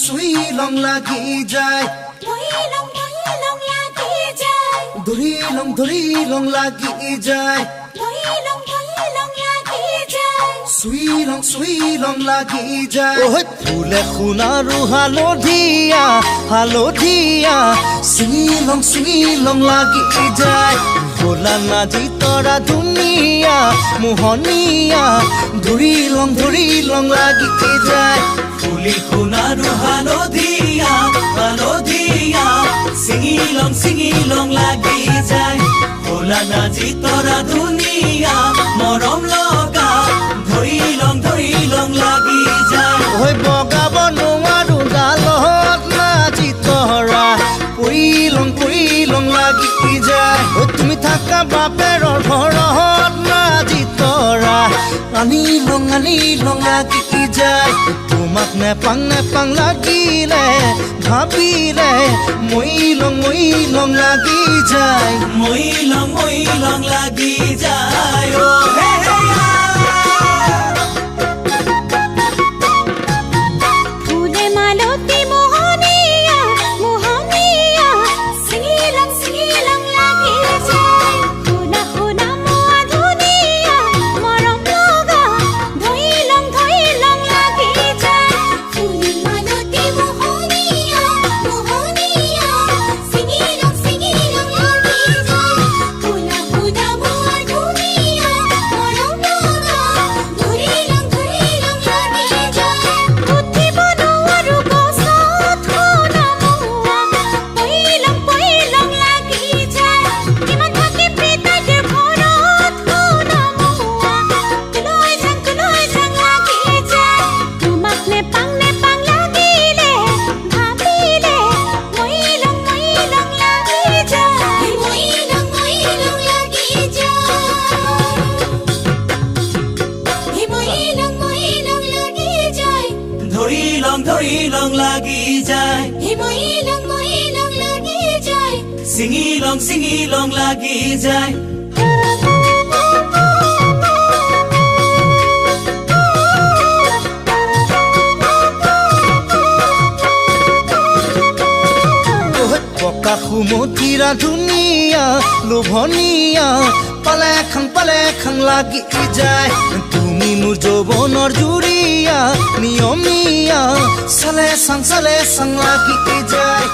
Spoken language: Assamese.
সুইলং লাগি যায় ধৰিলং লাগি যায় সুইলং লাগি যায় ওই ফুলে সোণাৰু হালধীয়া সুইলং লাগি যায় ভোলা নাজি তৰা ধুনীয়া মোহনীয়া ধৰিলং লাগি যায় ফুলি সোণাৰু হালধীয়া ছিঙিলং লাগি যায় ভোলা নাজি তৰা ধুনীয়া মৰম লগা ধৰিলং লাগি যায় ঐ বগাব নোৱাৰো ডালত নাজি তৰা পৰিলং লাগি যায় ঐ তুমি থাকা বাপেৰৰ ঘৰত নাজি তৰা আনিলং লাগি যায় তোমাক নেপাং লাগিলে ভাবিলে মইলং লাগি যায় মইলং লাগি যায় ও হে ধৰিলং লাগি যায় মইলং লাগি যায় ছিঙিলং লাগি যায় পকা সুমতিৰা ধুনীয়া লোভনীয়া পালে খাং লাগি যায় তুমি মোৰ যৌৱনৰ জুৰিয়া নিয়মীয়া চালে চাং লাগি যায়